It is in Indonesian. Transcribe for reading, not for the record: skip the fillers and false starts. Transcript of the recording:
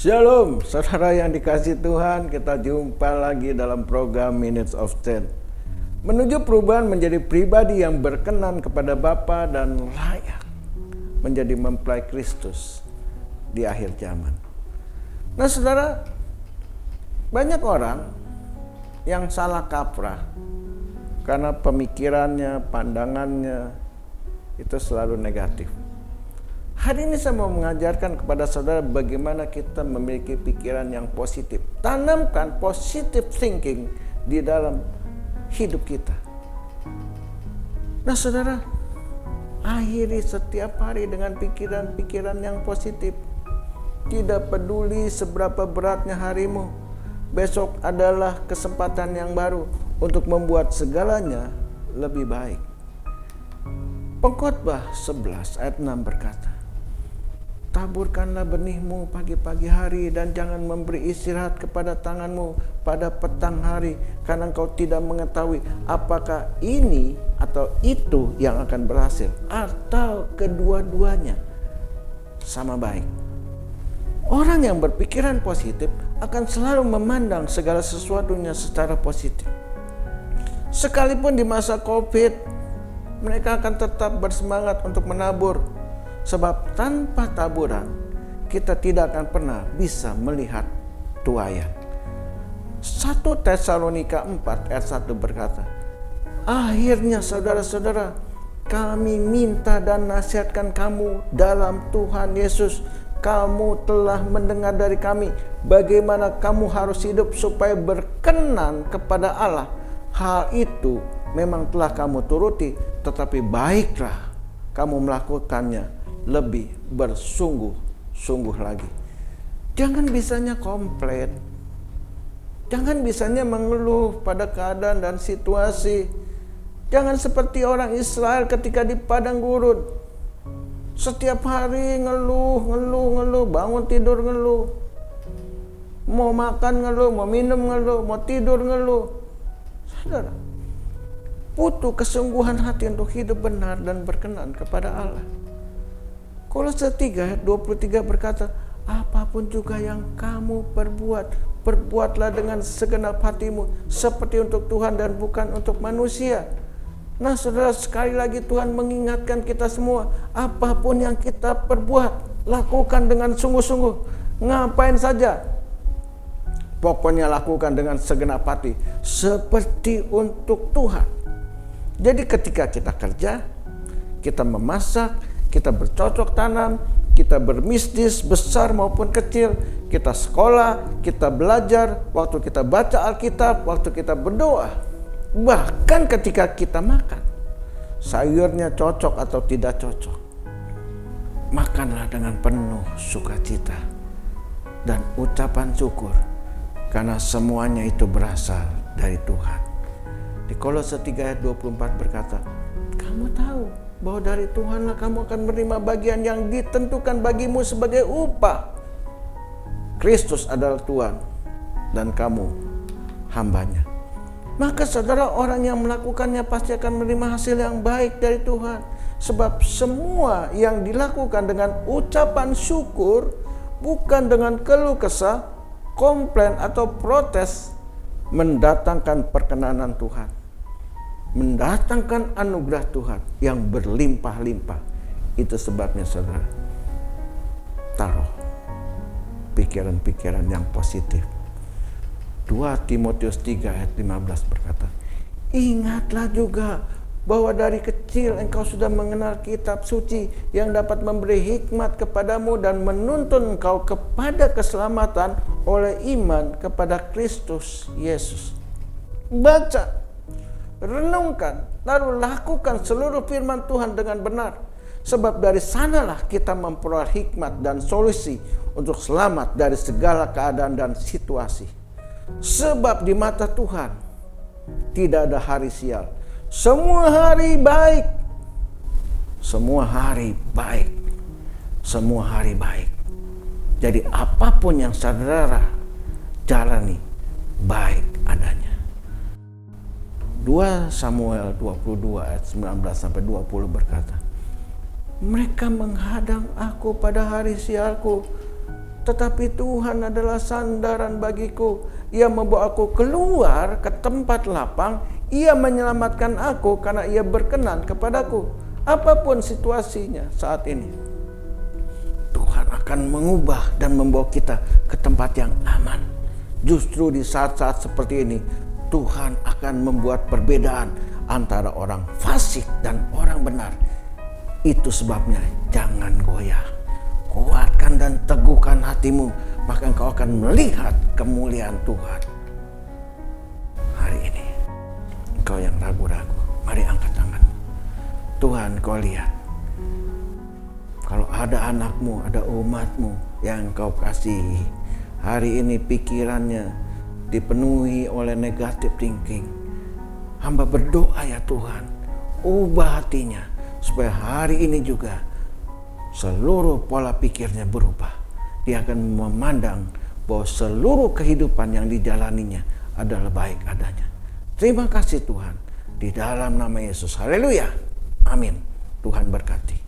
Shalom, saudara yang dikasihi Tuhan, kita jumpa lagi dalam program Minutes of Change. Menuju perubahan menjadi pribadi yang berkenan kepada Bapa dan layak menjadi mempelai Kristus di akhir zaman. Nah saudara, banyak orang yang salah kaprah karena pemikirannya, pandangannya itu selalu negatif. Hari ini saya mau mengajarkan kepada saudara bagaimana kita memiliki pikiran yang positif. Tanamkan positive thinking di dalam hidup kita. Nah saudara, akhiri setiap hari dengan pikiran-pikiran yang positif. Tidak peduli seberapa beratnya harimu, besok adalah kesempatan yang baru untuk membuat segalanya lebih baik. Pengkhotbah 11 ayat 6 berkata, taburkanlah benihmu pagi-pagi hari dan jangan memberi istirahat kepada tanganmu pada petang hari, karena engkau tidak mengetahui apakah ini atau itu yang akan berhasil atau kedua-duanya sama baik. Orang yang berpikiran positif akan selalu memandang segala sesuatunya secara positif. Sekalipun di masa COVID, mereka akan tetap bersemangat untuk menabur. Sebab tanpa taburan, kita tidak akan pernah bisa melihat tuaian. 1 Tesalonika 4 ayat 1 berkata, akhirnya saudara-saudara, kami minta dan nasihatkan kamu dalam Tuhan Yesus. Kamu telah mendengar dari kami bagaimana kamu harus hidup supaya berkenan kepada Allah. Hal itu memang telah kamu turuti, tetapi baiklah kamu melakukannya lebih bersungguh-sungguh lagi. Jangan bisanya komplain. Jangan bisanya mengeluh pada keadaan dan situasi. Jangan seperti orang Israel ketika di padang gurun. Setiap hari ngeluh, bangun tidur ngeluh. Mau makan ngeluh, mau minum ngeluh, mau tidur ngeluh. Saudara, butuh kesungguhan hati untuk hidup benar dan berkenan kepada Allah. Kolose 3 ayat 23 berkata, apapun juga yang kamu perbuat, perbuatlah dengan segenap hatimu seperti untuk Tuhan dan bukan untuk manusia. Nah saudara, sekali lagi Tuhan mengingatkan kita semua, apapun yang kita perbuat, lakukan dengan sungguh-sungguh. Ngapain saja, pokoknya lakukan dengan segenap hati seperti untuk Tuhan. Jadi ketika kita kerja, kita memasak, kita bercocok tanam, kita berbisnis besar maupun kecil, kita sekolah, kita belajar, waktu kita baca Alkitab, waktu kita berdoa, bahkan ketika kita makan, sayurnya cocok atau tidak cocok, makanlah dengan penuh sukacita dan ucapan syukur, karena semuanya itu berasal dari Tuhan. Di Kolose 3 ayat 24 berkata, kamu tahu bahwa dari Tuhanlah kamu akan menerima bagian yang ditentukan bagimu sebagai upah. Kristus adalah Tuhan dan kamu hambanya. Maka saudara, orang yang melakukannya pasti akan menerima hasil yang baik dari Tuhan. Sebab semua yang dilakukan dengan ucapan syukur, bukan dengan keluh kesah, komplain atau protes, mendatangkan perkenanan Tuhan, mendatangkan anugerah Tuhan yang berlimpah-limpah. Itu sebabnya saudara, taruh pikiran-pikiran yang positif. 2 Timotius 3 ayat 15 berkata, ingatlah juga bahwa dari kecil engkau sudah mengenal kitab suci yang dapat memberi hikmat kepadamu dan menuntun engkau kepada keselamatan oleh iman kepada Kristus Yesus. Baca, renungkan, lalu lakukan seluruh firman Tuhan dengan benar. Sebab dari sanalah kita memperoleh hikmat dan solusi untuk selamat dari segala keadaan dan situasi. Sebab di mata Tuhan tidak ada hari sial. Semua hari baik. Semua hari baik. Semua hari baik. Jadi apapun yang saudara jalani, baik adanya. 2 Samuel 22 ayat 19-20 berkata, mereka menghadang aku pada hari sialku, tetapi Tuhan adalah sandaran bagiku. Ia membawa aku keluar ke tempat lapang. Ia menyelamatkan aku karena ia berkenan kepadaku. Apapun situasinya saat ini, Tuhan akan mengubah dan membawa kita ke tempat yang aman. Justru di saat-saat seperti ini, Tuhan akan membuat perbedaan antara orang fasik dan orang benar. Itu sebabnya jangan goyah. Kuatkan dan teguhkan hatimu, maka engkau akan melihat kemuliaan Tuhan. Hari ini, engkau yang ragu-ragu, mari angkat tanganmu. Tuhan, kau lihat, kalau ada anakmu, ada umatmu yang engkau kasihi, hari ini pikirannya dipenuhi oleh negative thinking. Hamba berdoa ya Tuhan, ubah hatinya, supaya hari ini juga seluruh pola pikirnya berubah. Dia akan memandang bahwa seluruh kehidupan yang dijalaninya adalah baik adanya. Terima kasih Tuhan, di dalam nama Yesus. Haleluya. Amin. Tuhan berkati.